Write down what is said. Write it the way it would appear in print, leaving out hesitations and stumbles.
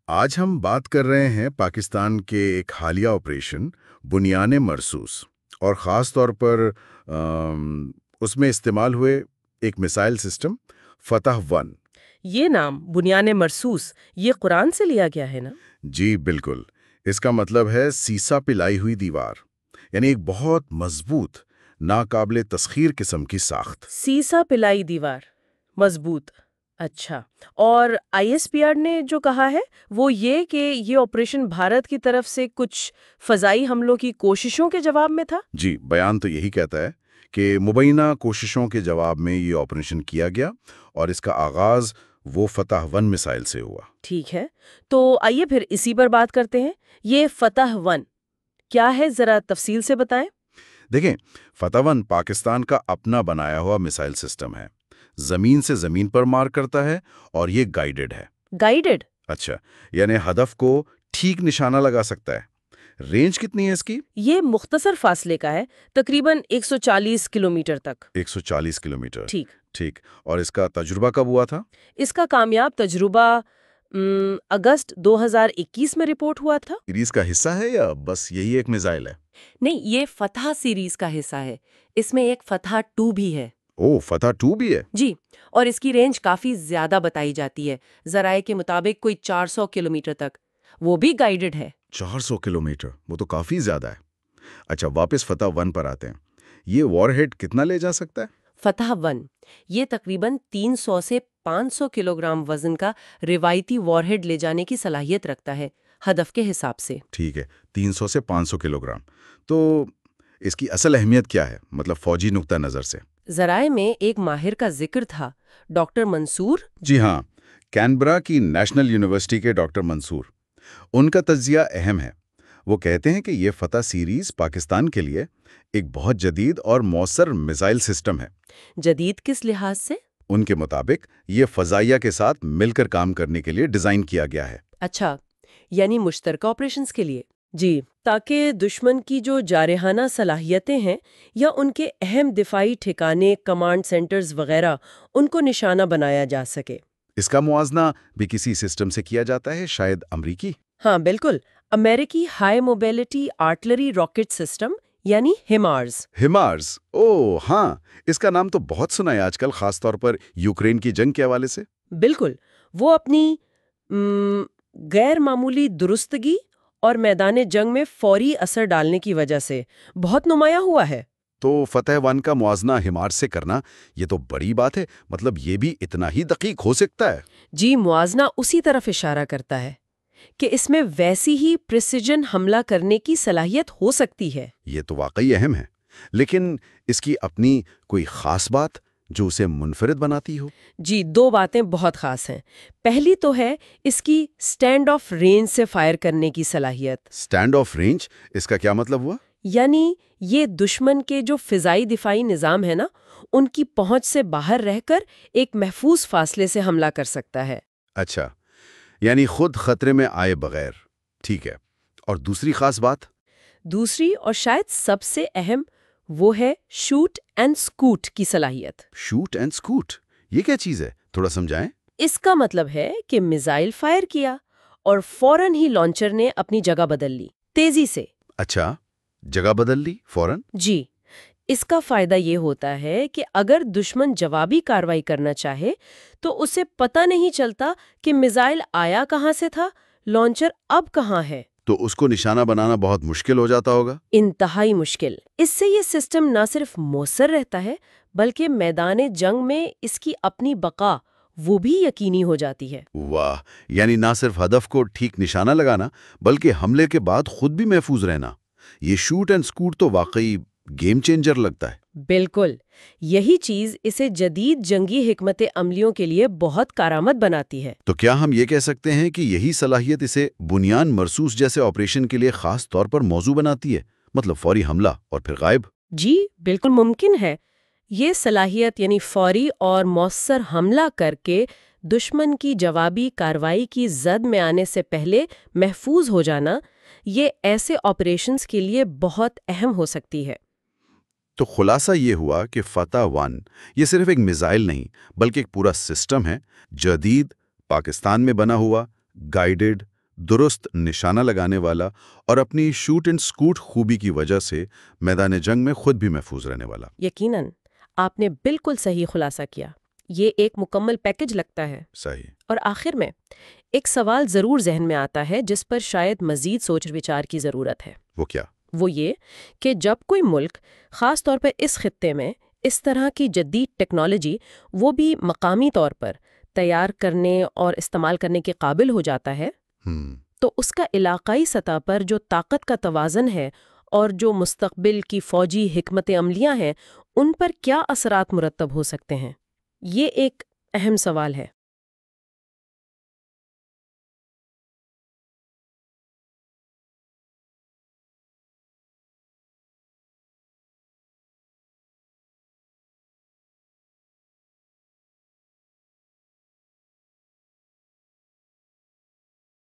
آج ہم بات کر رہے ہیں پاکستان کے ایک حالیہ آپریشن بنیان مرسوس اور خاص طور پر اس میں استعمال ہوئے ایک میسائل سسٹم فتح ون۔ یہ نام بنیان مرسوس یہ قرآن سے لیا گیا ہے نا؟ جی بالکل، اس کا مطلب ہے سیسا پلائی ہوئی دیوار، یعنی ایک بہت مضبوط ناقابل تسخیر قسم کی ساخت۔ سیسا پلائی دیوار مضبوط، اچھا۔ اور آئی ایس پی آر نے جو کہا ہے وہ یہ کہ یہ آپریشن بھارت کی طرف سے کچھ فضائی حملوں کی کوششوں کے جواب میں تھا؟ جی، بیان تو یہی کہتا ہے کہ مبینہ کوششوں کے جواب میں یہ آپریشن کیا گیا اور اس کا آغاز وہ فتح ون میسائل سے ہوا۔ ٹھیک ہے، تو آئیے پھر اسی پر بات کرتے ہیں۔ یہ فتح ون کیا ہے، ذرا تفصیل سے بتائیں۔ دیکھیں، فتح ون پاکستان کا اپنا بنایا ہوا میسائل سسٹم ہے، زمین سے زمین پر مار کرتا ہے اور یہ گائیڈڈ ہے۔ گائیڈڈ؟ اچھا، یعنی ہدف کو ٹھیک نشانہ لگا سکتا ہے۔ رینج کتنی ہے اس کی؟ یہ مختصر فاصلے کا ہے، تقریباً 140 کلومیٹر تک۔ 140 کلومیٹر، ٹھیک ٹھیک۔ اور اس کا تجربہ کب ہوا تھا؟ اس کا کامیاب تجربہ اگست 2021 میں رپورٹ ہوا تھا۔ سیریز کا حصہ ہے یا بس یہی ایک میزائل ہے؟ نہیں، یہ فتح سیریز کا حصہ ہے، اس میں ایک فتح 2 بھی ہے۔ او، فتح 2 بھی ہے؟ جی، اور اس کی رینج کافی زیادہ بتائی جاتی ہے، ذرائع کے مطابق کوئی 400 کلومیٹر تک، وہ بھی گائیڈڈ ہے۔ 400 کلومیٹر، وہ تو کافی زیادہ ہے۔ اچھا، واپس فتح ون پر آتے ہیں۔ یہ وار ہیڈ کتنا لے جا سکتا ہے؟ فتح ون یہ تقریباً 300 سے 500 کلو گرام وزن کا روایتی وار ہیڈ لے جانے کی صلاحیت رکھتا ہے، ہدف کے حساب سے۔ ٹھیک ہے، 300 سے 500 کلو گرام۔ تو اس کی اصل اہمیت کیا ہے، مطلب فوجی نقطہ نظر سے؟ ذرائع میں ایک ماہر کا ذکر تھا، ڈاکٹر منصور۔ جی ہاں، کینبرا کی نیشنل یونیورسٹی کے ڈاکٹر منصور۔ ان کا تجزیہ اہم ہے۔ وہ کہتے ہیں کہ یہ فتح سیریز پاکستان کے لیے ایک بہت جدید اور مؤثر میزائل سسٹم ہے۔ جدید کس لحاظ سے؟ ان کے مطابق یہ فضائیہ کے ساتھ مل کر کام کرنے کے لیے ڈیزائن کیا گیا ہے۔ اچھا، یعنی مشترکہ آپریشنز کے لیے؟ جی، تاکہ دشمن کی جو جارحانہ صلاحیتیں ہیں یا ان کے اہم دفاعی ٹھکانے، کمانڈ سینٹرز وغیرہ، ان کو نشانہ بنایا جا سکے۔ اس کا موازنہ بھی کسی سسٹم سے کیا جاتا ہے، شاید امریکی؟ ہاں بالکل، امریکی high mobility artillery rocket system یعنی ہیمارز۔ ہیمارز، او ہاں، اس کا نام تو بہت سنا ہے آج کل، خاص طور پر یوکرین کی جنگ کے حوالے سے۔ بالکل، وہ اپنی غیر معمولی درستگی اور میدان جنگ میں فوری اثر ڈالنے کی وجہ سے بہت نمایاں ہوا ہے۔ تو فتح ون کا موازنہ ہیمارز سے کرنا یہ تو بڑی بات ہے، مطلب یہ بھی اتنا ہی دقیق ہو سکتا ہے؟ جی، موازنہ اسی طرف اشارہ کرتا ہے کہ اس میں ویسی ہی پریسیجن حملہ کرنے کی صلاحیت ہو سکتی ہے۔ یہ تو واقعی اہم ہے، لیکن اس کی اپنی کوئی خاص بات جو اسے منفرد بناتی ہو؟ جی، 2 باتیں بہت خاص ہیں۔ پہلی تو ہے اس کی سٹینڈ آف رینج سے فائر کرنے کی صلاحیت۔ سٹینڈ آف رینج، اس کا کیا مطلب ہوا؟ یعنی یہ دشمن کے جو فضائی دفاعی نظام ہے نا، ان کی پہنچ سے باہر رہ کر ایک محفوظ فاصلے سے حملہ کر سکتا ہے۔ اچھا، یعنی خود خطرے میں آئے بغیر۔ ٹھیک ہے، اور دوسری خاص بات؟ دوسری اور شاید سب سے اہم وہ ہے شوٹ اینڈ سکوٹ کی صلاحیت۔ شوٹ اینڈ سکوٹ، یہ کیا چیز ہے، تھوڑا سمجھائیں۔ اس کا مطلب ہے کہ میزائل فائر کیا اور فوراً ہی لانچر نے اپنی جگہ بدل لی، تیزی سے۔ اچھا، جگہ بدل لی فوراً؟ جی، اس کا فائدہ یہ ہوتا ہے کہ اگر دشمن جوابی کارروائی کرنا چاہے تو اسے پتہ نہیں چلتا کہ میزائل آیا کہاں سے تھا، لانچر اب کہاں ہے۔ تو اس کو نشانہ بنانا بہت مشکل ہو جاتا ہوگا؟ انتہائی مشکل۔ اس سے یہ سسٹم نہ صرف مؤثر رہتا ہے بلکہ میدان جنگ میں اس کی اپنی بقا وہ بھی یقینی ہو جاتی ہے۔ واہ، یعنی نہ صرف ہدف کو ٹھیک نشانہ لگانا بلکہ حملے کے بعد خود بھی محفوظ رہنا۔ یہ شوٹ اینڈ سکوٹ تو واقعی گیم چینجر لگتا ہے۔ بالکل، یہی چیز اسے جدید جنگی حکمت عملیوں کے لیے بہت کارآمد بناتی ہے۔ تو کیا ہم یہ کہہ سکتے ہیں کہ یہی صلاحیت اسے بنیان مرسوس جیسے آپریشن کے لیے خاص طور پر موزوں بناتی ہے، مطلب فوری حملہ اور پھر غائب؟ جی بالکل ممکن ہے۔ یہ صلاحیت یعنی فوری اور مؤثر حملہ کر کے دشمن کی جوابی کارروائی کی زد میں آنے سے پہلے محفوظ ہو جانا، یہ ایسے آپریشنز کے لیے بہت اہم ہو سکتی ہے۔ تو خلاصہ یہ ہوا کہ فتح ون یہ صرف ایک میزائل نہیں بلکہ ایک پورا سسٹم ہے، جدید، پاکستان میں بنا ہوا، گائیڈڈ، درست نشانہ لگانے والا اور اپنی شوٹ اینڈ سکوٹ خوبی کی وجہ سے میدان جنگ میں خود بھی محفوظ رہنے والا۔ یقیناً آپ نے بالکل صحیح خلاصہ کیا، یہ ایک مکمل پیکج لگتا ہے۔ صحیح۔ اور آخر میں ایک سوال ضرور ذہن میں آتا ہے جس پر شاید مزید سوچ وچار کی ضرورت ہے۔ وہ کیا؟ وہ یہ کہ جب کوئی ملک خاص طور پر اس خطے میں اس طرح کی جدید ٹیکنالوجی وہ بھی مقامی طور پر تیار کرنے اور استعمال کرنے کے قابل ہو جاتا ہے تو اس کا علاقائی سطح پر جو طاقت کا توازن ہے اور جو مستقبل کی فوجی حکمت عملیاں ہیں ان پر کیا اثرات مرتب ہو سکتے ہیں؟ یہ ایک اہم سوال ہے۔